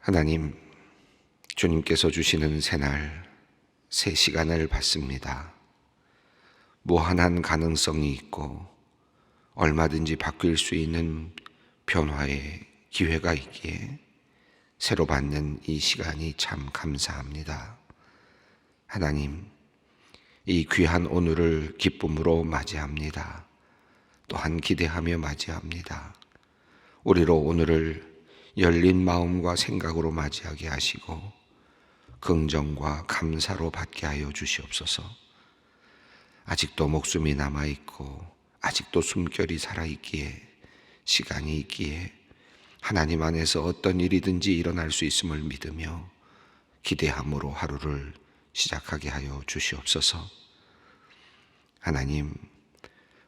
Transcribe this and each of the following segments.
하나님, 주님께서 주시는 새날, 새 시간을 받습니다. 무한한 가능성이 있고 얼마든지 바뀔 수 있는 변화의 기회가 있기에 새로 받는 이 시간이 참 감사합니다. 하나님, 이 귀한 오늘을 기쁨으로 맞이합니다. 또한 기대하며 맞이합니다. 우리로 오늘을 열린 마음과 생각으로 맞이하게 하시고 긍정과 감사로 받게 하여 주시옵소서. 아직도 목숨이 남아있고 아직도 숨결이 살아있기에, 시간이 있기에 하나님 안에서 어떤 일이든지 일어날 수 있음을 믿으며 기대함으로 하루를 시작하게 하여 주시옵소서. 하나님,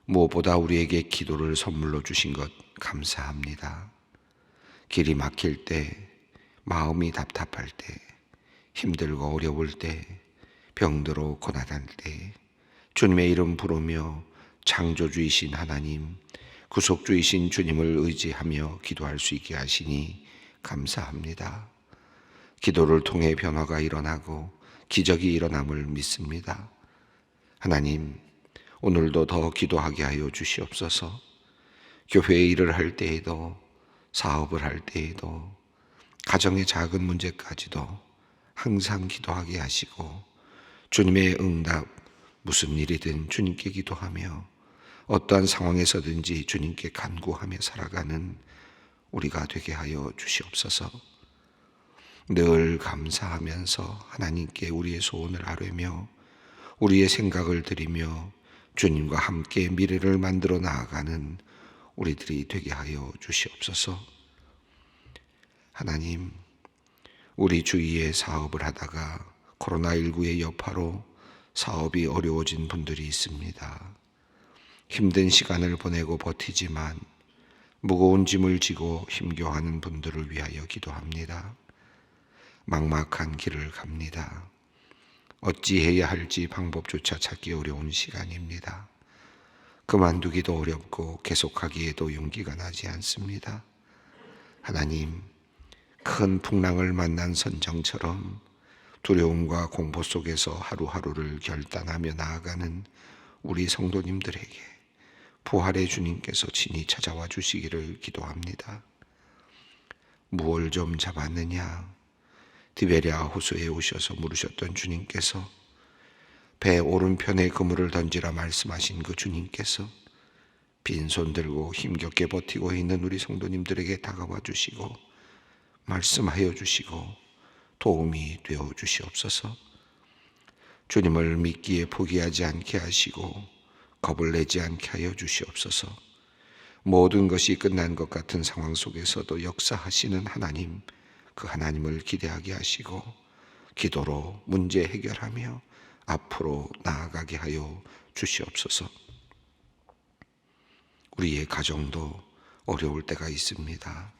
무엇보다 우리에게 기도를 선물로 주신 것 감사합니다. 길이 막힐 때, 마음이 답답할 때, 힘들고 어려울 때, 병들어 고난할 때 주님의 이름 부르며 창조주이신 하나님, 구속주이신 주님을 의지하며 기도할 수 있게 하시니 감사합니다. 기도를 통해 변화가 일어나고 기적이 일어남을 믿습니다. 하나님, 오늘도 더 기도하게 하여 주시옵소서. 교회의 일을 할 때에도, 사업을 할 때에도, 가정의 작은 문제까지도 항상 기도하게 하시고 주님의 응답, 무슨 일이든 주님께 기도하며 어떠한 상황에서든지 주님께 간구하며 살아가는 우리가 되게 하여 주시옵소서. 늘 감사하면서 하나님께 우리의 소원을 아뢰며 우리의 생각을 드리며 주님과 함께 미래를 만들어 나아가는 우리들이 되게 하여 주시옵소서. 하나님, 우리 주위에 사업을 하다가 코로나19의 여파로 사업이 어려워진 분들이 있습니다. 힘든 시간을 보내고 버티지만 무거운 짐을 지고 힘겨워하는 분들을 위하여 기도합니다. 막막한 길을 갑니다. 어찌해야 할지 방법조차 찾기 어려운 시간입니다. 그만두기도 어렵고 계속하기에도 용기가 나지 않습니다. 하나님, 큰 풍랑을 만난 선정처럼 두려움과 공포 속에서 하루하루를 결단하며 나아가는 우리 성도님들에게 부활의 주님께서 친히 찾아와 주시기를 기도합니다. 무엇을 좀 잡았느냐? 디베랴 호수에 오셔서 물으셨던 주님께서, 배 오른편에 그물을 던지라 말씀하신 그 주님께서 빈손 들고 힘겹게 버티고 있는 우리 성도님들에게 다가와 주시고 말씀하여 주시고 도움이 되어 주시옵소서. 주님을 믿기에 포기하지 않게 하시고 겁을 내지 않게 하여 주시옵소서. 모든 것이 끝난 것 같은 상황 속에서도 역사하시는 하나님, 그 하나님을 기대하게 하시고 기도로 문제 해결하며 앞으로 나아가게 하여 주시옵소서. 우리의 가정도 어려울 때가 있습니다.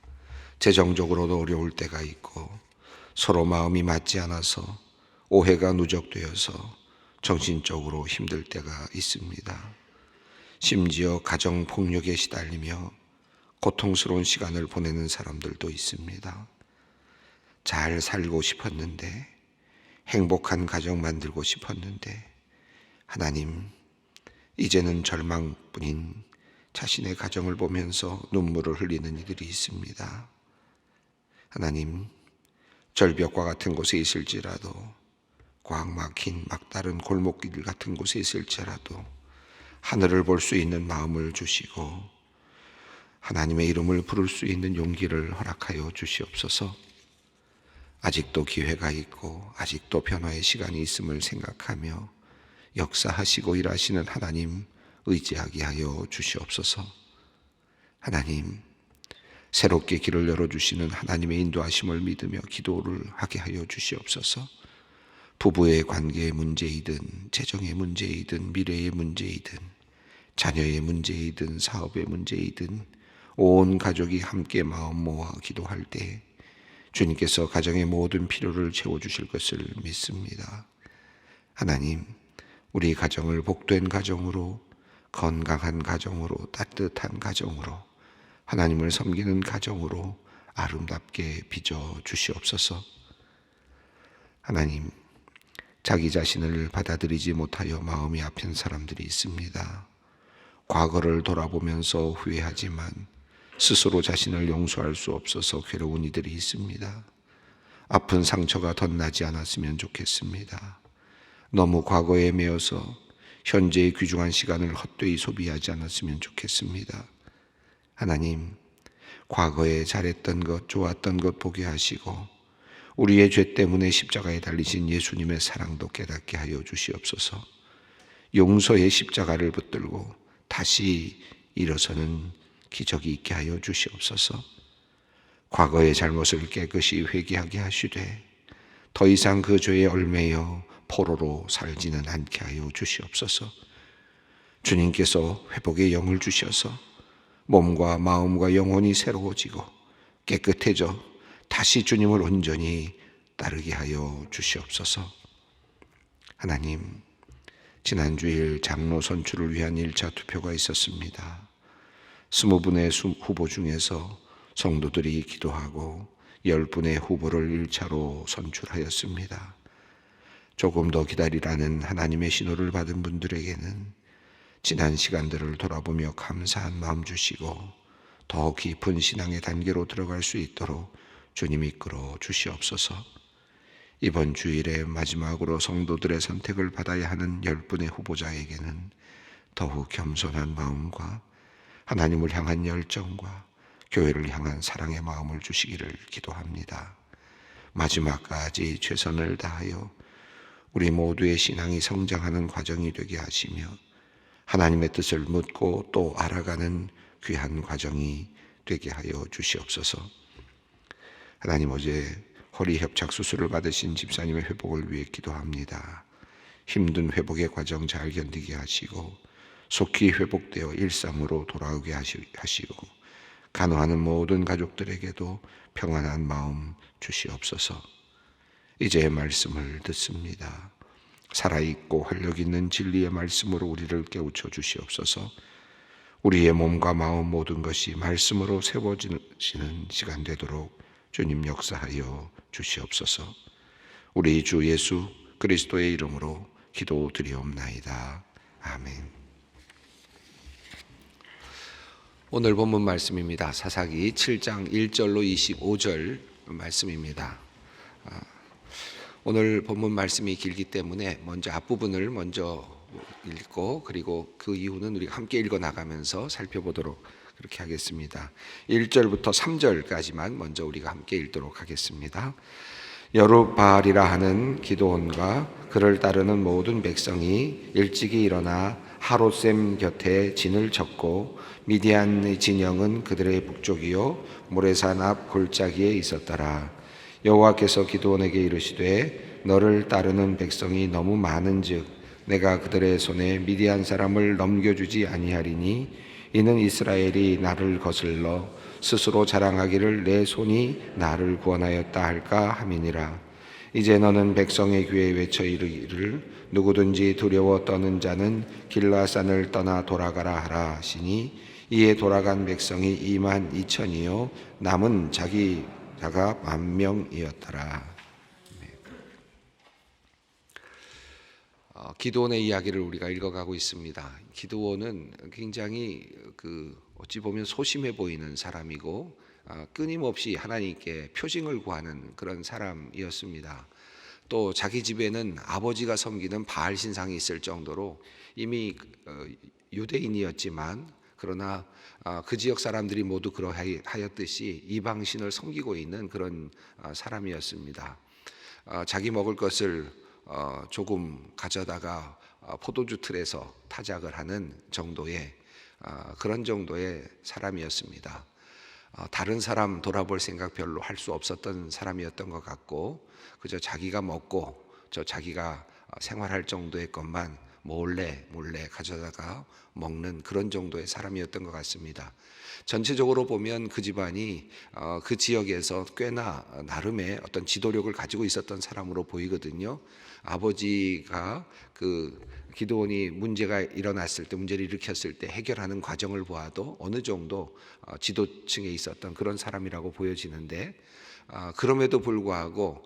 재정적으로도 어려울 때가 있고 서로 마음이 맞지 않아서 오해가 누적되어서 정신적으로 힘들 때가 있습니다. 심지어 가정폭력에 시달리며 고통스러운 시간을 보내는 사람들도 있습니다. 잘 살고 싶었는데, 행복한 가정 만들고 싶었는데 하나님, 이제는 절망뿐인 자신의 가정을 보면서 눈물을 흘리는 이들이 있습니다. 하나님, 절벽과 같은 곳에 있을지라도, 꽉 막힌 막다른 골목길 같은 곳에 있을지라도 하늘을 볼 수 있는 마음을 주시고 하나님의 이름을 부를 수 있는 용기를 허락하여 주시옵소서. 아직도 기회가 있고 아직도 변화의 시간이 있음을 생각하며 역사하시고 일하시는 하나님 의지하게 하여 주시옵소서. 하나님, 새롭게 길을 열어주시는 하나님의 인도하심을 믿으며 기도를 하게 하여 주시옵소서. 부부의 관계의 문제이든, 재정의 문제이든, 미래의 문제이든, 자녀의 문제이든, 사업의 문제이든 온 가족이 함께 마음 모아 기도할 때 주님께서 가정의 모든 필요를 채워주실 것을 믿습니다. 하나님, 우리 가정을 복된 가정으로, 건강한 가정으로, 따뜻한 가정으로, 하나님을 섬기는 가정으로 아름답게 빚어 주시옵소서. 하나님, 자기 자신을 받아들이지 못하여 마음이 아픈 사람들이 있습니다. 과거를 돌아보면서 후회하지만 스스로 자신을 용서할 수 없어서 괴로운 이들이 있습니다. 아픈 상처가 덧나지 않았으면 좋겠습니다. 너무 과거에 매여서 현재의 귀중한 시간을 헛되이 소비하지 않았으면 좋겠습니다. 하나님, 과거에 잘했던 것, 좋았던 것 보게 하시고 우리의 죄 때문에 십자가에 달리신 예수님의 사랑도 깨닫게 하여 주시옵소서. 용서의 십자가를 붙들고 다시 일어서는 기적이 있게 하여 주시옵소서. 과거의 잘못을 깨끗이 회개하게 하시되 더 이상 그 죄에 얽매여 포로로 살지는 않게 하여 주시옵소서. 주님께서 회복의 영을 주셔서 몸과 마음과 영혼이 새로워지고 깨끗해져 다시 주님을 온전히 따르게 하여 주시옵소서. 하나님, 지난 주일 장로 선출을 위한 1차 투표가 있었습니다. 20분의 후보 중에서 성도들이 기도하고 10분의 후보를 1차로 선출하였습니다. 조금 더 기다리라는 하나님의 신호를 받은 분들에게는 지난 시간들을 돌아보며 감사한 마음 주시고 더 깊은 신앙의 단계로 들어갈 수 있도록 주님 이끌어 주시옵소서. 이번 주일에 마지막으로 성도들의 선택을 받아야 하는 10분의 후보자에게는 더욱 겸손한 마음과 하나님을 향한 열정과 교회를 향한 사랑의 마음을 주시기를 기도합니다. 마지막까지 최선을 다하여 우리 모두의 신앙이 성장하는 과정이 되게 하시며 하나님의 뜻을 묻고 또 알아가는 귀한 과정이 되게 하여 주시옵소서. 하나님, 어제 허리 협착 수술을 받으신 집사님의 회복을 위해 기도합니다. 힘든 회복의 과정 잘 견디게 하시고 속히 회복되어 일상으로 돌아오게 하시고 간호하는 모든 가족들에게도 평안한 마음 주시옵소서. 이제 말씀을 듣습니다. 살아있고 활력있는 진리의 말씀으로 우리를 깨우쳐 주시옵소서. 우리의 몸과 마음 모든 것이 말씀으로 세워지는 시간 되도록 주님 역사하여 주시옵소서. 우리 주 예수 그리스도의 이름으로 기도드리옵나이다. 아멘. 오늘 본문 말씀입니다. 사사기 7장 1절로 25절 말씀입니다. 오늘 본문 말씀이 길기 때문에 먼저 앞부분을 먼저 읽고 그리고 그 이후는 우리가 함께 읽어 나가면서 살펴보도록 그렇게 하겠습니다. 1절부터 3절까지만 먼저 우리가 함께 읽도록 하겠습니다. 여룹바알이라 하는 기드온과 그를 따르는 모든 백성이 일찍이 일어나 하롯셈 곁에 진을 쳤고 미디안의 진영은 그들의 북쪽이요 모레산 앞 골짜기에 있었더라. 여호와께서 기드온에게 이르시되 너를 따르는 백성이 너무 많은즉 내가 그들의 손에 미디안 사람을 넘겨주지 아니하리니 이는 이스라엘이 나를 거슬러 스스로 자랑하기를 내 손이 나를 구원하였다 할까 함이니라. 이제 너는 백성의 귀에 외쳐 이르기를 누구든지 두려워 떠는 자는 길라산을 떠나 돌아가라 하라 하시니 이에 돌아간 백성이 22,000이요 남은 자가 10,000명이었더라. 기드온의 이야기를 우리가 읽어가고 있습니다. 기드온은 굉장히 어찌 보면 소심해 보이는 사람이고 끊임없이 하나님께 표징을 구하는 그런 사람이었습니다. 또 자기 집에는 아버지가 섬기는 바알 신상이 있을 정도로 이미 유대인이었지만 그러나 그 지역 사람들이 모두 그러하였듯이 이방신을 섬기고 있는 그런 사람이었습니다. 자기 먹을 것을 조금 가져다가 포도주 틀에서 타작을 하는 정도의 그런 정도의 사람이었습니다. 다른 사람 돌아볼 생각 별로 할 수 없었던 사람이었던 것 같고 그저 자기가 먹고 자기가 생활할 정도의 것만 몰래 가져다가 먹는 그런 정도의 사람이었던 것 같습니다. 전체적으로 보면 그 집안이 그 지역에서 꽤나 나름의 어떤 지도력을 가지고 있었던 사람으로 보이거든요. 아버지가 그 기드온이 문제가 일어났을 때, 문제를 일으켰을 때 해결하는 과정을 보아도 어느 정도 지도층에 있었던 그런 사람이라고 보여지는데, 그럼에도 불구하고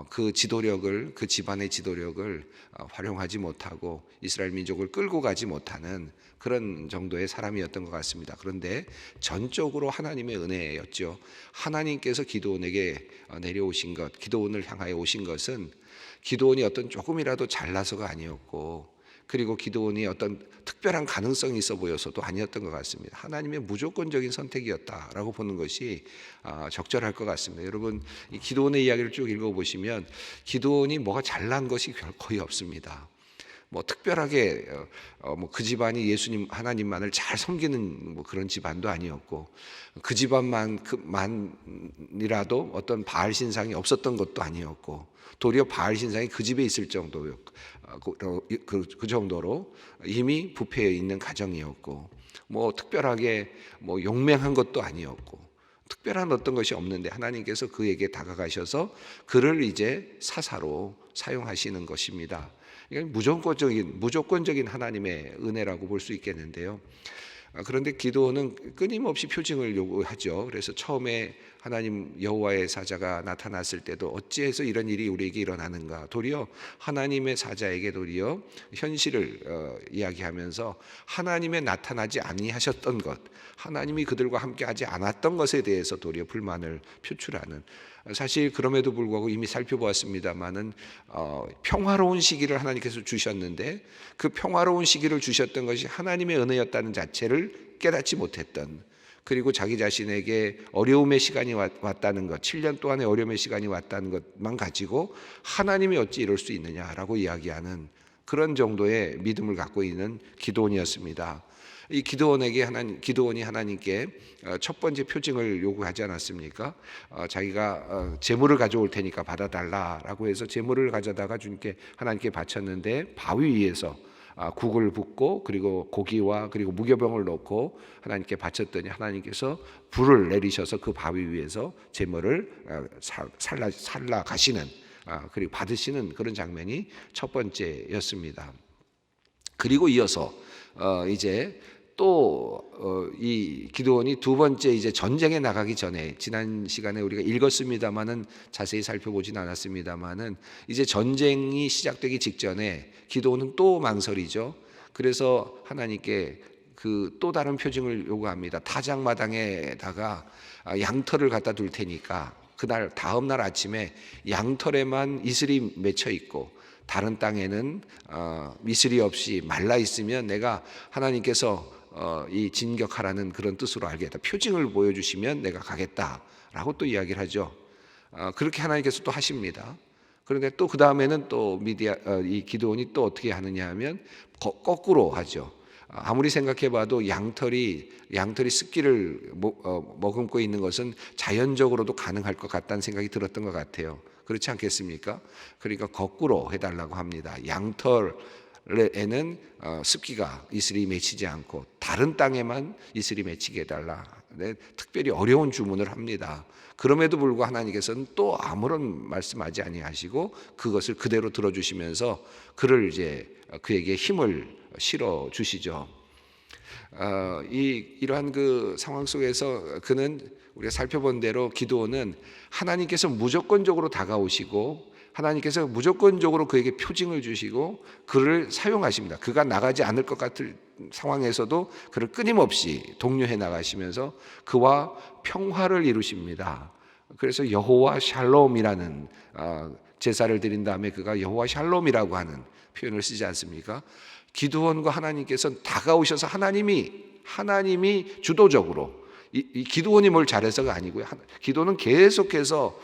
그 지도력을, 그 집안의 지도력을 활용하지 못하고 이스라엘 민족을 끌고 가지 못하는 그런 정도의 사람이었던 것 같습니다. 그런데 전적으로 하나님의 은혜였죠. 하나님께서 기드온에게 내려오신 것, 기드온을 향하여 오신 것은 기드온이 어떤 조금이라도 잘나서가 아니었고, 그리고 기드온이 어떤 특별한 가능성이 있어 보여서도 아니었던 것 같습니다. 하나님의 무조건적인 선택이었다라고 보는 것이 적절할 것 같습니다. 여러분, 이 기드온의 이야기를 쭉 읽어보시면 기드온이 뭐가 잘난 것이 거의 없습니다. 뭐 특별하게 뭐 그 집안이 예수님 하나님만을 잘 섬기는 뭐 그런 집안도 아니었고, 그 집안만이라도 어떤 바알 신상이 없었던 것도 아니었고, 도리어 바알 신상이 그 집에 있을 정도였고, 그 정도로 이미 부패해 있는 가정이었고, 뭐 특별하게 뭐 용맹한 것도 아니었고, 특별한 어떤 것이 없는데 하나님께서 그에게 다가가셔서 그를 이제 사사로 사용하시는 것입니다. 이건 무조건적인 하나님의 은혜라고 볼 수 있겠는데요. 그런데 기드온은 끊임없이 표징을 요구하죠. 그래서 처음에 하나님 여호와의 사자가 나타났을 때도 어찌해서 이런 일이 우리에게 일어나는가, 도리어 하나님의 사자에게 도리어 현실을 이야기하면서 하나님의 나타나지 아니하셨던 것, 하나님이 그들과 함께하지 않았던 것에 대해서 도리어 불만을 표출하는, 사실 그럼에도 불구하고 이미 살펴보았습니다마는 평화로운 시기를 하나님께서 주셨는데 그 평화로운 시기를 주셨던 것이 하나님의 은혜였다는 자체를 깨닫지 못했던, 그리고 자기 자신에게 어려움의 시간이 왔다는 것, 7년 동안의 어려움의 시간이 왔다는 것만 가지고 하나님이 어찌 이럴 수 있느냐라고 이야기하는 그런 정도의 믿음을 갖고 있는 기드온이었습니다. 이 기드온이 하나님께 첫 번째 표징을 요구하지 않았습니까? 자기가 제물을 가져올 테니까 받아달라라고 해서 제물을 가져다가 하나님께 바쳤는데, 바위 위에서 국을 붓고 그리고 고기와 그리고 무교병을 넣고 하나님께 바쳤더니 하나님께서 불을 내리셔서 그 바위 위에서 제물을 살라 가시는, 그리고 받으시는 그런 장면이 첫 번째였습니다. 그리고 이어서 이제 또 이 기드온이 두 번째 이제 전쟁에 나가기 전에, 지난 시간에 우리가 읽었습니다마는 자세히 살펴보진 않았습니다마는 이제 전쟁이 시작되기 직전에 기드온은 또 망설이죠. 그래서 하나님께 그 또 다른 표징을 요구합니다. 타작마당에다가 양털을 갖다 둘 테니까 그날 다음 날 아침에 양털에만 이슬이 맺혀 있고 다른 땅에는 이슬이 없이 말라 있으면 내가 하나님께서 이 진격하라는 그런 뜻으로 알겠다, 표징을 보여주시면 내가 가겠다라고 또 이야기를 하죠. 그렇게 하나님께서 또 하십니다. 그런데 또 그 다음에는 또 이 기드온이 또 어떻게 하느냐 하면 거꾸로 하죠. 아무리 생각해봐도 양털이 습기를 머금고 있는 것은 자연적으로도 가능할 것 같다는 생각이 들었던 것 같아요. 그렇지 않겠습니까? 그러니까 거꾸로 해달라고 합니다. 양털에는 습기가 이슬이 맺히지 않고 다른 땅에만 이슬이 맺히게 해달라. 네, 특별히 어려운 주문을 합니다. 그럼에도 불구하고 하나님께서는 또 아무런 말씀하지 아니하시고 그것을 그대로 들어주시면서 그를 이제 그에게 힘을 실어 주시죠. 이러한 그 상황 속에서 그는 우리가 살펴본 대로 기드온은 하나님께서 무조건적으로 다가오시고 하나님께서 무조건적으로 그에게 표징을 주시고 그를 사용하십니다. 그가 나가지 않을 것 같은 상황에서도 그를 끊임없이 독려해 나가시면서 그와 평화를 이루십니다. 그래서 여호와 샬롬이라는 제사를 드린 다음에 그가 여호와 샬롬이라고 하는 표현을 쓰지 않습니까? 기드온과 하나님께서 다가오셔서 하나님이 주도적으로, 이 기드온이 뭘 잘해서가 아니고요. 기드온은 계속해서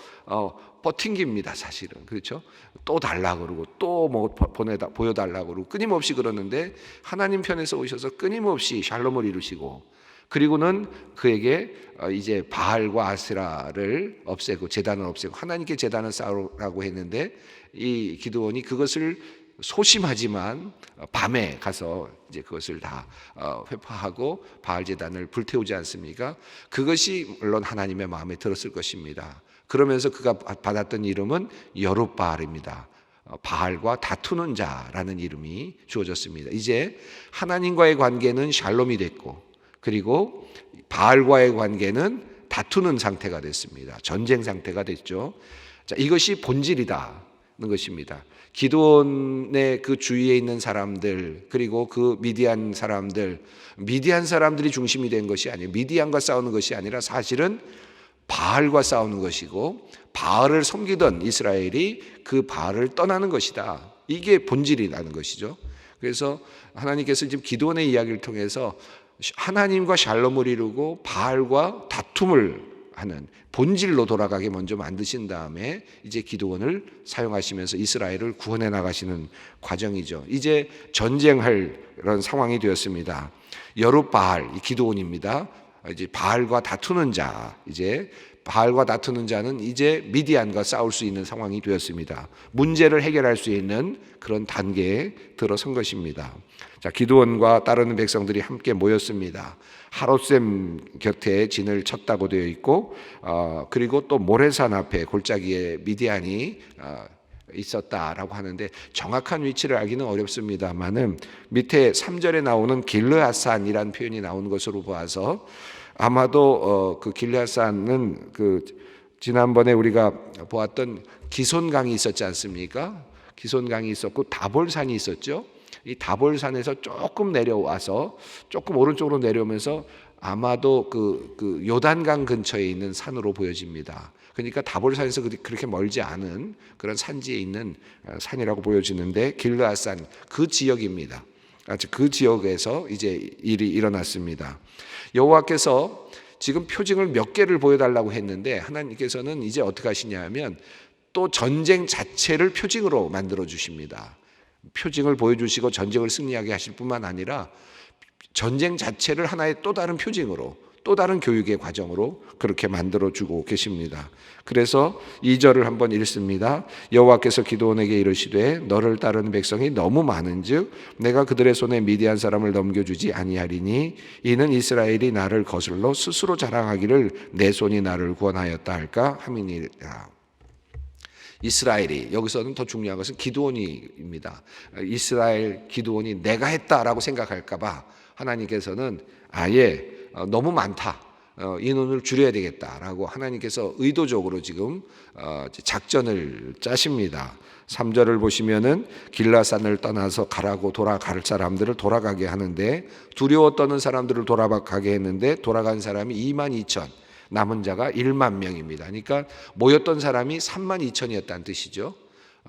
버팅깁니다, 사실은. 그렇죠? 또 달라 그러고 또 뭐 보여달라 그러고 끊임없이 그러는데 하나님 편에서 오셔서 끊임없이 샬롬을 이루시고, 그리고는 그에게 이제 바알과 아세라를 없애고 제단을 없애고 하나님께 제단을 쌓으라고 했는데 이 기드온이 그것을 소심하지만 밤에 가서 이제 그것을 다 회파하고 바알 제단을 불태우지 않습니까? 그것이 물론 하나님의 마음에 들었을 것입니다. 그러면서 그가 받았던 이름은 여룻바알입니다. 바알과 다투는 자라는 이름이 주어졌습니다. 이제 하나님과의 관계는 샬롬이 됐고, 그리고 바알과의 관계는 다투는 상태가 됐습니다. 전쟁 상태가 됐죠. 자, 이것이 본질이다는 것입니다. 기드온의 그 주위에 있는 사람들, 그리고 그 미디안 사람들이 중심이 된 것이 아니에요. 미디안과 싸우는 것이 아니라 사실은 바알과 싸우는 것이고, 바알을 섬기던 이스라엘이 그 바알을 떠나는 것이다. 이게 본질이라는 것이죠. 그래서 하나님께서 지금 기드온의 이야기를 통해서 하나님과 샬롬을 이루고 바알과 다툼을 하는 본질로 돌아가게 먼저 만드신 다음에 이제 기드온을 사용하시면서 이스라엘을 구원해 나가시는 과정이죠. 이제 전쟁할 그런 상황이 되었습니다. 여룻바알, 기드온입니다. 이제 바알과 다투는 자, 이제 바알과 다투는 자는 이제 미디안과 싸울 수 있는 상황이 되었습니다. 문제를 해결할 수 있는 그런 단계에 들어선 것입니다. 자, 기드온과 따르는 백성들이 함께 모였습니다. 하롯셈 곁에 진을 쳤다고 되어 있고, 그리고 또 모레산 앞에 골짜기에 미디안이 있었다라고 하는데 정확한 위치를 알기는 어렵습니다만은 밑에 3절에 나오는 길르앗산이라는 표현이 나오는 것으로 보아서 아마도 그 길르앗산은 그 지난번에 우리가 보았던 기손강이 있었지 않습니까? 기손강이 있었고 다볼산이 있었죠. 이 다볼산에서 조금 내려와서 조금 오른쪽으로 내려오면서 아마도 그 요단강 근처에 있는 산으로 보여집니다. 그러니까 다볼산에서 그렇게 멀지 않은 그런 산지에 있는 산이라고 보여지는데 길르앗산 그 지역입니다. 그 지역에서 이제 일이 일어났습니다. 여호와께서 지금 표징을 몇 개를 보여달라고 했는데 하나님께서는 이제 어떻게 하시냐면 또 전쟁 자체를 표징으로 만들어 주십니다. 표징을 보여주시고 전쟁을 승리하게 하실 뿐만 아니라 전쟁 자체를 하나의 또 다른 표징으로, 또 다른 교육의 과정으로 그렇게 만들어주고 계십니다. 그래서 2절을 한번 읽습니다. 여호와께서 기드온에게 이르시되 너를 따르는 백성이 너무 많은즉 내가 그들의 손에 미디안 사람을 넘겨주지 아니하리니 이는 이스라엘이 나를 거슬러 스스로 자랑하기를 내 손이 나를 구원하였다 할까 함이니라. 이스라엘이, 여기서는 더 중요한 것은 기드온입니다. 이스라엘 기드온이 내가 했다라고 생각할까 봐 하나님께서는 아예 너무 많다, 인원을 줄여야 되겠다라고 하나님께서 의도적으로 지금 작전을 짜십니다. 3절을 보시면은 길라산을 떠나서 가라고 돌아갈 사람들을 돌아가게 하는데 두려워 떠는 사람들을 돌아가게 했는데 돌아간 사람이 22,000, 남은 자가 1만 명입니다. 그러니까 모였던 사람이 32,000이었다는 뜻이죠.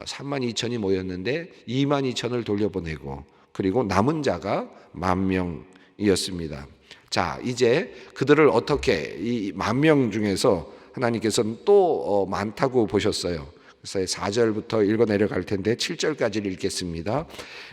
32,000이 모였는데 22,000을 돌려보내고 그리고 남은 자가 10,000명이었습니다. 자, 이제 그들을 어떻게 이 10,000명 중에서 하나님께서는 또 많다고 보셨어요. 그래서 4절부터 읽어 내려갈 텐데 7절까지를 읽겠습니다.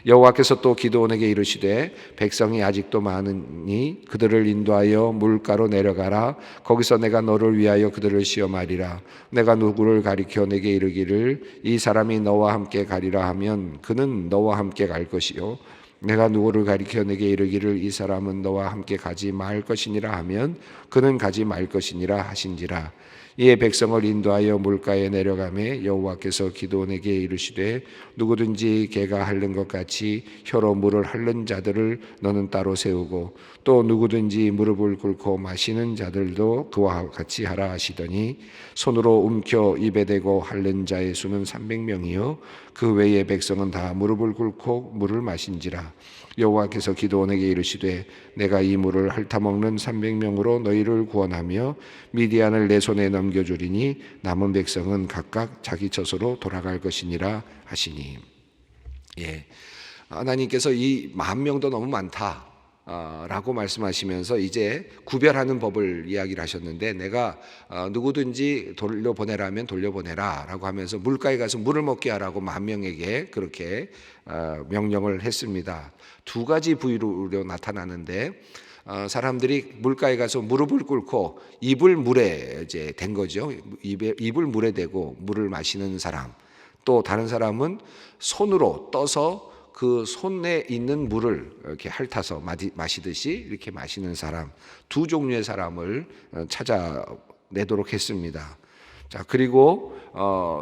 여호와께서 또 기드온에게 이르시되 백성이 아직도 많으니 그들을 인도하여 물가로 내려가라. 거기서 내가 너를 위하여 그들을 시험하리라. 내가 누구를 가리켜 내게 이르기를 이 사람이 너와 함께 가리라 하면 그는 너와 함께 갈 것이요 내가 누구를 가리켜 내게 이르기를 이 사람은 너와 함께 가지 말 것이니라 하면 그는 가지 말 것이니라 하신지라. 이에 백성을 인도하여 물가에 내려가매 여호와께서 기드온에게 이르시되 누구든지 개가 핥는 것 같이 혀로 물을 핥는 자들을 너는 따로 세우고 또 누구든지 무릎을 꿇고 마시는 자들도 그와 같이 하라 하시더니 손으로 움켜 입에 대고 핥는 자의 수는 300명이요 그 외의 백성은 다 무릎을 꿇고 물을 마신지라. 여호와께서 기드온에게 이르시되 내가 이 물을 핥아먹는 300명으로 너희를 구원하며 미디안을 내 손에 넘겨주리니 남은 백성은 각각 자기 처소로 돌아갈 것이니라 하시니. 예, 하나님께서 이 10,000명도 너무 많다 라고 말씀하시면서 이제 구별하는 법을 이야기를 하셨는데 내가 누구든지 돌려보내라면 돌려보내라 라고 하면서 물가에 가서 물을 먹게 하라고 10,000명에게 그렇게 명령을 했습니다. 두 가지 부위로 나타나는데 사람들이 물가에 가서 무릎을 꿇고 입을 물에 이제 댄 거죠. 입을 물에 대고 물을 마시는 사람. 또 다른 사람은 손으로 떠서 그 손에 있는 물을 이렇게 핥아서 마시듯이 이렇게 마시는 사람, 두 종류의 사람을 찾아내도록 했습니다. 자, 그리고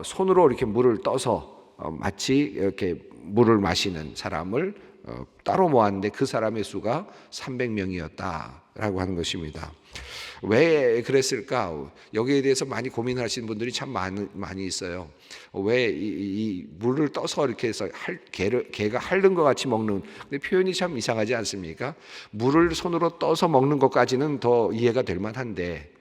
손으로 이렇게 물을 떠서 마치 이렇게 물을 마시는 사람을 따로 모았는데 그 사람의 수가 300명이었다라고 하는 것입니다. 왜 그랬을까? 여기에 대해서 많이 고민하시는 분들이 참 많이 있어요. 왜 이 물을 떠서 이렇게 해서 개가 핥는 것 같이 먹는, 근데 표현이 참 이상하지 않습니까? 물을 손으로 떠서 먹는 것까지는 더 이해가 될 만한데,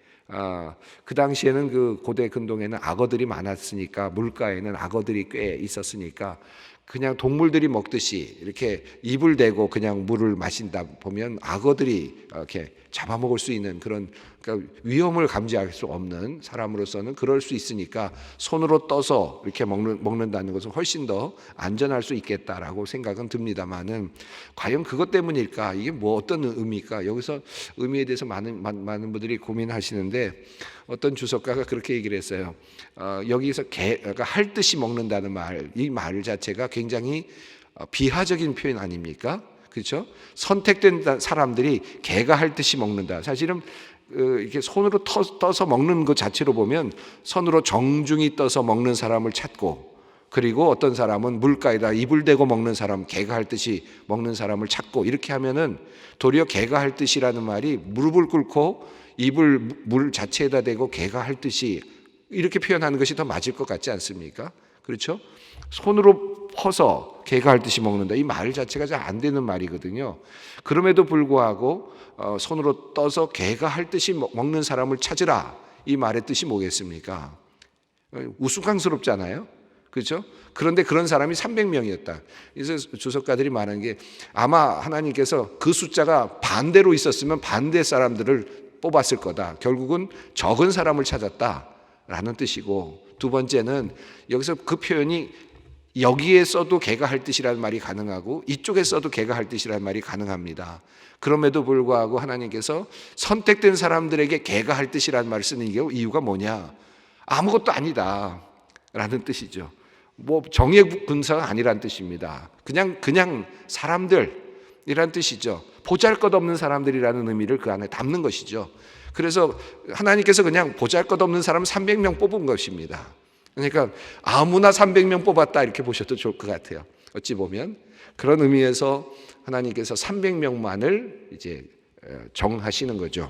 그 당시에는 그 고대 근동에는 악어들이 많았으니까, 물가에는 악어들이 꽤 있었으니까 그냥 동물들이 먹듯이 이렇게 입을 대고 그냥 물을 마신다 보면 악어들이 이렇게 잡아먹을 수 있는 그런, 그러니까 위험을 감지할 수 없는 사람으로서는 그럴 수 있으니까 손으로 떠서 이렇게 먹는다는 것은 훨씬 더 안전할 수 있겠다라고 생각은 듭니다만은, 과연 그것 때문일까? 이게 뭐 어떤 의미일까? 여기서 의미에 대해서 많은 분들이 고민하시는데, 어떤 주석가가 그렇게 얘기를 했어요. 여기서 개가 핥듯이 먹는다는 말, 이 말 자체가 굉장히 비하적인 표현 아닙니까? 그렇죠? 선택된 사람들이 개가 핥듯이 먹는다. 사실은 이렇게 손으로 떠서 먹는 것 자체로 보면 손으로 정중히 떠서 먹는 사람을 찾고, 그리고 어떤 사람은 물가에다 입을 대고 먹는 사람, 개가 핥듯이 먹는 사람을 찾고, 이렇게 하면은 도리어 개가 핥듯이라는 말이 무릎을 꿇고 입을 물 자체에다 대고 개가 핥듯이 이렇게 표현하는 것이 더 맞을 것 같지 않습니까? 그렇죠? 손으로 퍼서 개가 핥듯이 먹는다, 이 말 자체가 잘 안 되는 말이거든요. 그럼에도 불구하고 손으로 떠서 개가 핥듯이 먹는 사람을 찾으라, 이 말의 뜻이 뭐겠습니까? 우스꽝스럽잖아요. 그렇죠? 그런데 그런 사람이 300명이었다. 그래서 주석가들이 말하는 게, 아마 하나님께서 그 숫자가 반대로 있었으면 반대 사람들을 뽑았을 거다. 결국은 적은 사람을 찾았다라는 뜻이고, 두 번째는 여기서 그 표현이 여기에 써도 개가 핥듯이라는 말이 가능하고 이쪽에 써도 개가 핥듯이라는 말이 가능합니다. 그럼에도 불구하고 하나님께서 선택된 사람들에게 개가 핥듯이라는 말을 쓰는 이유가 뭐냐? 아무것도 아니다 라는 뜻이죠. 뭐 정예 군사가 아니란 뜻입니다. 그냥 사람들이란 뜻이죠. 보잘것없는 사람들이라는 의미를 그 안에 담는 것이죠. 그래서 하나님께서 그냥 보잘것없는 사람 300명 뽑은 것입니다. 그러니까 아무나 300명 뽑았다 이렇게 보셔도 좋을 것 같아요. 어찌 보면 그런 의미에서 하나님께서 300명만을 이제 정하시는 거죠.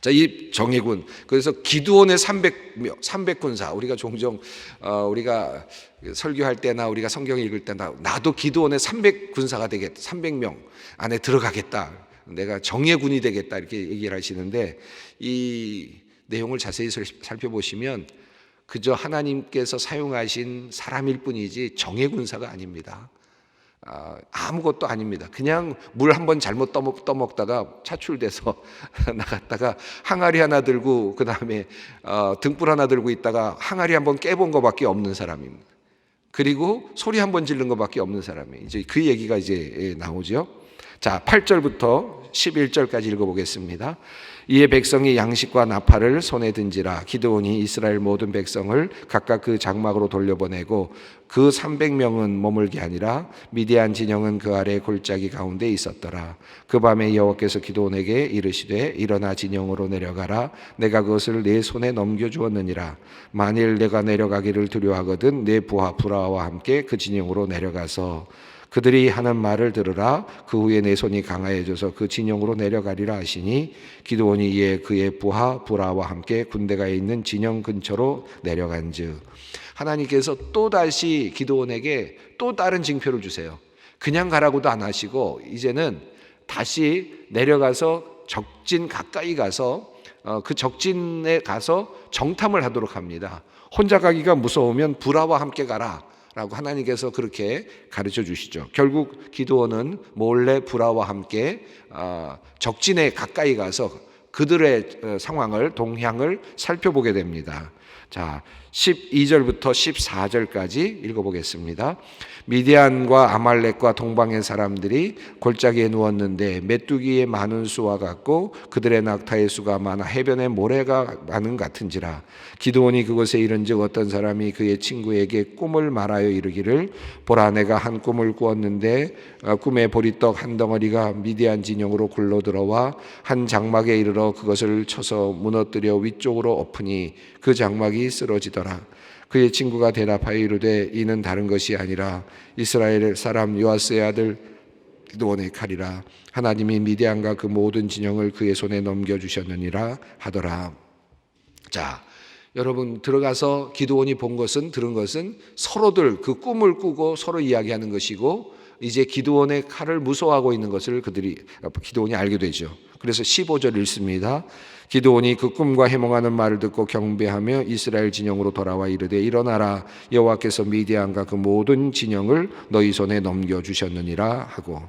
자, 이 정예군, 그래서 기드온의 300군사, 우리가 종종 우리가 설교할 때나 우리가 성경 읽을 때나 나도 기드온의 300군사가 되겠다, 300명 안에 들어가겠다, 내가 정예군이 되겠다 이렇게 얘기를 하시는데, 이 내용을 자세히 살펴보시면 그저 하나님께서 사용하신 사람일 뿐이지 정예군사가 아닙니다. 아무것도 아닙니다. 그냥 물 한번 잘못 떠먹다가 차출돼서 나갔다가 항아리 하나 들고 그 다음에 등불 하나 들고 있다가 항아리 한번 깨본 것밖에 없는 사람입니다. 그리고 소리 한번 지른 것밖에 없는 사람이 이제 그 얘기가 이제 나오죠. 자, 8절부터 11절까지 읽어보겠습니다. 이에 백성이 양식과 나팔을 손에 든지라. 기드온이 이스라엘 모든 백성을 각각 그 장막으로 돌려보내고 그 300명은 머물게 아니라 미디안 진영은 그 아래 골짜기 가운데 있었더라. 그 밤에 여호와께서 기드온에게 이르시되 일어나 진영으로 내려가라. 내가 그것을 네 손에 넘겨주었느니라. 만일 내가 내려가기를 두려워하거든 내 부하 브라와 함께 그 진영으로 내려가서 그들이 하는 말을 들으라. 그 후에 내 손이 강하여져서 그 진영으로 내려가리라 하시니 기드온이 이에 그의 부하 브라와 함께 군대가 있는 진영 근처로 내려간즉. 하나님께서 또다시 기드온에게 또 다른 징표를 주세요. 그냥 가라고도 안 하시고 이제는 다시 내려가서 적진 가까이 가서 그 적진에 가서 정탐을 하도록 합니다. 혼자 가기가 무서우면 브라와 함께 가라 라고 하나님께서 그렇게 가르쳐 주시죠. 결국 기드온은 몰래 브라와 함께 적진에 가까이 가서 그들의 상황을 동향을 살펴보게 됩니다. 자, 12절부터 14절까지 읽어보겠습니다. 미디안과 아말렉과 동방의 사람들이 골짜기에 누웠는데 메뚜기의 많은 수와 같고 그들의 낙타의 수가 많아 해변에 모래가 많은 같은지라. 기드온이 그곳에 이른즉 어떤 사람이 그의 친구에게 꿈을 말하여 이르기를 보라 내가 한 꿈을 꾸었는데 꿈에 보리떡 한 덩어리가 미디안 진영으로 굴러 들어와 한 장막에 이르러 그것을 쳐서 무너뜨려 위쪽으로 엎으니 그 장막이 쓰러지더라. 그의 친구가 대답하여 이르되 이는 다른 것이 아니라 이스라엘 사람 요아스의 아들 기드온의 칼이라. 하나님이 미디안과 그 모든 진영을 그의 손에 넘겨주셨느니라 하더라. 자, 여러분 들어가서 기드온이 들은 것은 서로들 그 꿈을 꾸고 서로 이야기하는 것이고 이제 기드온의 칼을 무서워하고 있는 것을 기드온이 알게 되죠. 그래서 15절 읽습니다. 기드온이 그 꿈과 해몽하는 말을 듣고 경배하며 이스라엘 진영으로 돌아와 이르되 일어나라 여호와께서 미디안과 그 모든 진영을 너희 손에 넘겨주셨느니라 하고,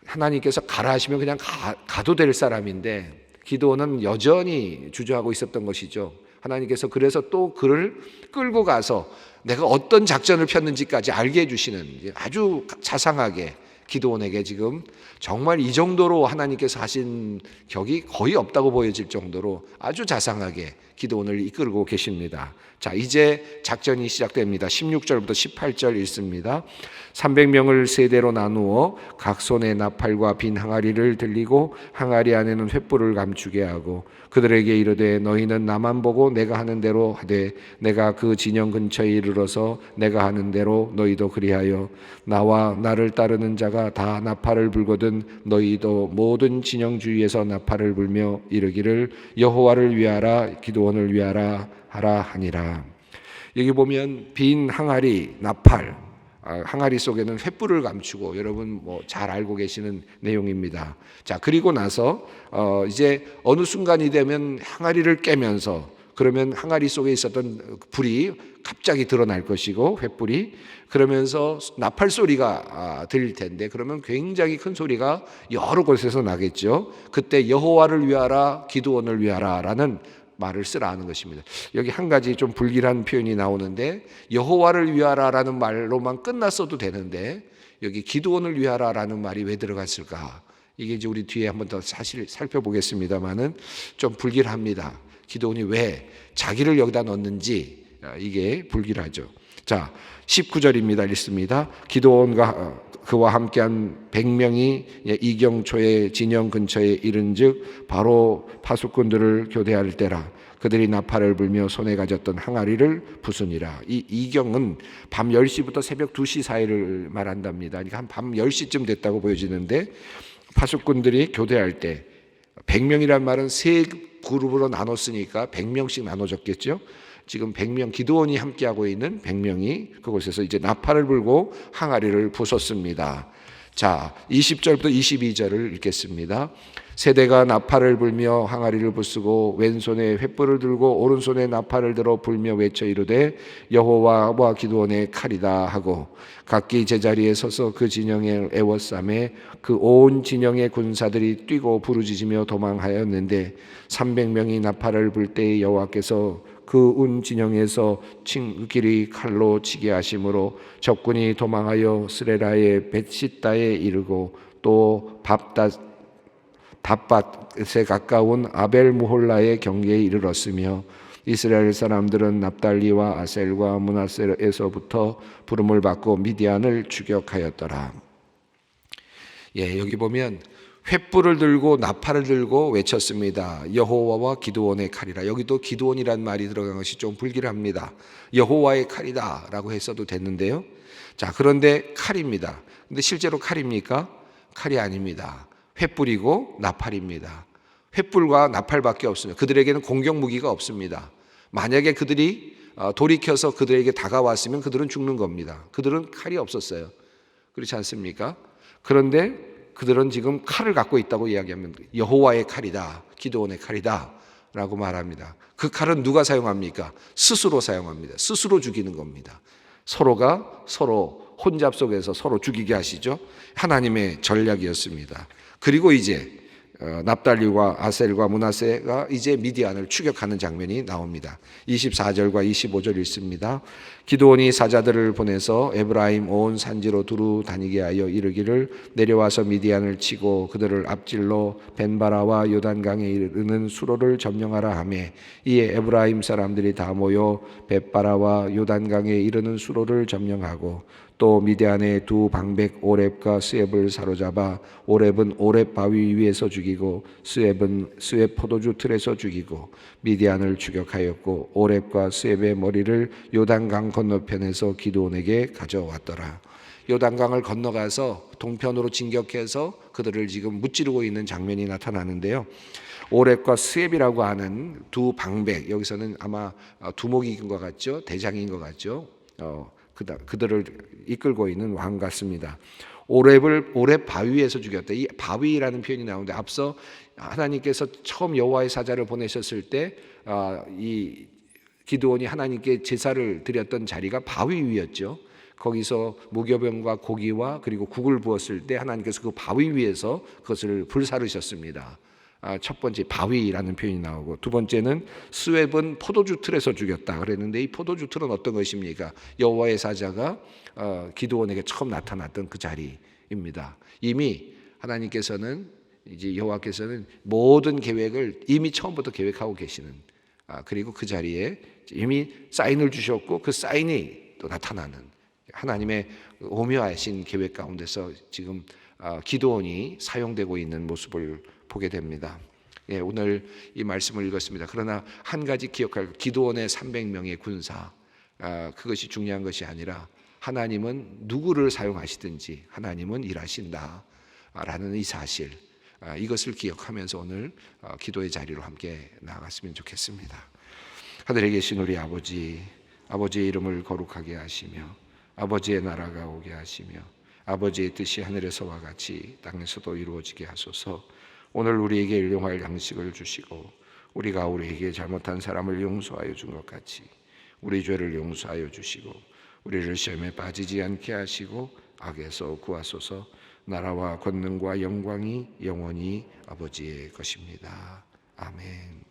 하나님께서 가라 하시면 그냥 가도 될 사람인데 기드온은 여전히 주저하고 있었던 것이죠. 하나님께서 그래서 또 그를 끌고 가서 내가 어떤 작전을 폈는지까지 알게 해주시는, 아주 자상하게 기드온에게 지금 정말 이 정도로 하나님께서 하신 격이 거의 없다고 보여질 정도로 아주 자상하게 기드온을 이끌고 계십니다. 자, 이제 작전이 시작됩니다. 16절부터 18절 읽습니다. 300명을 세대로 나누어 각 손에 나팔과 빈 항아리를 들리고 항아리 안에는 횃불을 감추게 하고 그들에게 이르되 너희는 나만 보고 내가 하는 대로 하되 내가 그 진영 근처에 이르러서 내가 하는 대로 너희도 그리하여 나와 나를 따르는 자가 다 나팔을 불거든 너희도 모든 진영 주위에서 나팔을 불며 이르기를 여호와를 위하라 기드온을 위하라 하라 하니라. 여기 보면 빈 항아리, 나팔, 항아리 속에는 횃불을 감추고, 여러분 잘 알고 계시는 내용입니다. 자, 그리고 나서 이제 어느 순간이 되면 항아리를 깨면서, 그러면 항아리 속에 있었던 불이 갑자기 드러날 것이고 횃불이, 그러면서 나팔 소리가 들릴 텐데, 그러면 굉장히 큰 소리가 여러 곳에서 나겠죠. 그때 여호와를 위하라 기드온을 위하라라는 말을 쓰라 하는 것입니다. 여기 한 가지 좀 불길한 표현이 나오는데, 여호와를 위하라라는 말로만 끝났어도 되는데 여기 기드온을 위하라라는 말이 왜 들어갔을까? 이게 이제 우리 뒤에 한번 더 사실 살펴보겠습니다만은 좀 불길합니다. 기드온이 왜 자기를 여기다 넣었는지 이게 불길하죠. 자, 19절입니다. 읽습니다. 기드온과 그와 함께한 100명이 이경초의 진영 근처에 이른즉 바로 파수꾼들을 교대할 때라. 그들이 나팔을 불며 손에 가졌던 항아리를 부수니라. 이 이경은 밤 10시부터 새벽 2시 사이를 말한답니다. 그러니까 한 밤 10시쯤 됐다고 보여지는데, 파수꾼들이 교대할 때 100명이란 말은 세 그룹으로 나눴으니까 100명씩 나눠졌겠죠. 지금 100명, 기드온이 함께하고 있는 100명이 그곳에서 이제 나팔을 불고 항아리를 부쉈습니다. 자, 20절부터 22절을 읽겠습니다. 세대가 나팔을 불며 항아리를 부수고 왼손에 횃불을 들고 오른손에 나팔을 들어 불며 외쳐 이르되 여호와와 기드온의 칼이다 하고 각기 제자리에 서서 그 진영에 에워싸매 그 온 진영의 군사들이 뛰고 부르짖으며 도망하였는데 300명이 나팔을 불 때에 여호와께서 그 온 진영에서 친구끼리 칼로 치게 하심으로 적군이 도망하여 스레라의 벳시다에 이르고 또 답밭에 가까운 아벨무홀라의 경계에 이르렀으며 이스라엘 사람들은 납달리와 아셀과 므낫세에서부터 부름을 받고 미디안을 추격하였더라. 예, 여기 보면 횃불을 들고 나팔을 들고 외쳤습니다. 여호와와 기드온의 칼이라. 여기도 기드온이란 말이 들어간 것이 좀 불길합니다. 여호와의 칼이다 라고 했어도 됐는데요. 자, 그런데 칼입니다. 근데 실제로 칼입니까? 칼이 아닙니다. 횃불이고 나팔입니다. 횃불과 나팔밖에 없습니다. 그들에게는 공격 무기가 없습니다. 만약에 그들이 돌이켜서 그들에게 다가왔으면 그들은 죽는 겁니다. 그들은 칼이 없었어요. 그렇지 않습니까? 그런데 그들은 지금 칼을 갖고 있다고 이야기하면 여호와의 칼이다, 기드온의 칼이다 라고 말합니다. 그 칼은 누가 사용합니까? 스스로 사용합니다. 스스로 죽이는 겁니다. 서로가 서로 혼잡 속에서 서로 죽이게 하시죠. 하나님의 전략이었습니다. 그리고 이제 납달리와 아셀과 므낫세가 이제 미디안을 추격하는 장면이 나옵니다. 24절과 25절 읽습니다. 기드온이 사자들을 보내서 에브라임 온 산지로 두루 다니게 하여 이르기를 내려와서 미디안을 치고 그들을 앞질러 벤바라와 요단강에 이르는 수로를 점령하라 하매 이에 에브라임 사람들이 다 모여 벳바라와 요단강에 이르는 수로를 점령하고 또 미디안의 두 방백 오렙과 스웹을 사로잡아 오렙은 오렙 바위 위에서 죽이고 스웹은 스웹 포도주 틀에서 죽이고 미디안을 추격하였고 오렙과 스웹의 머리를 요단강 건너편에서 기드온에게 가져왔더라. 요단강을 건너가서 동편으로 진격해서 그들을 지금 무찌르고 있는 장면이 나타나는데요. 오렙과 스웹이라고 하는 두 방백, 여기서는 아마 두목인 것 같죠? 대장인 것 같죠? 그들을 이끌고 있는 왕 같습니다. 오렙 바위에서 죽였다. 이 바위라는 표현이 나오는데 앞서 하나님께서 처음 여호와의 사자를 보내셨을 때 이 기드온이 하나님께 제사를 드렸던 자리가 바위 위였죠. 거기서 무교병과 고기와 그리고 국을 부었을 때 하나님께서 그 바위 위에서 그것을 불사르셨습니다. 첫 번째 바위라는 표현이 나오고 두 번째는 스웹은 포도주 틀에서 죽였다 그랬는데 이 포도주 틀은 어떤 것입니까? 여호와의 사자가 기드온에게 처음 나타났던 그 자리입니다. 이미 하나님께서는 이제 여호와께서는 모든 계획을 이미 처음부터 계획하고 계시는 그리고 그 자리에 이미 사인을 주셨고 그 사인이 또 나타나는 하나님의 오묘하신 계획 가운데서 지금 기드온이 사용되고 있는 모습을 보게 됩니다. 예, 오늘 이 말씀을 읽었습니다. 그러나 한 가지 기억할 기드온의 300명의 군사 그것이 중요한 것이 아니라 하나님은 누구를 사용하시든지 하나님은 일하신다 라는 이 사실 이것을 기억하면서 오늘 기도의 자리로 함께 나아갔으면 좋겠습니다. 하늘에 계신 우리 아버지의 이름을 거룩하게 하시며 아버지의 나라가 오게 하시며 아버지의 뜻이 하늘에서와 같이 땅에서도 이루어지게 하소서. 오늘 우리에게 일용할 양식을 주시고 우리가 우리에게 잘못한 사람을 용서하여 준 것 같이 우리 죄를 용서하여 주시고 우리를 시험에 빠지지 않게 하시고 악에서 구하소서. 나라와 권능과 영광이 영원히 아버지의 것입니다. 아멘.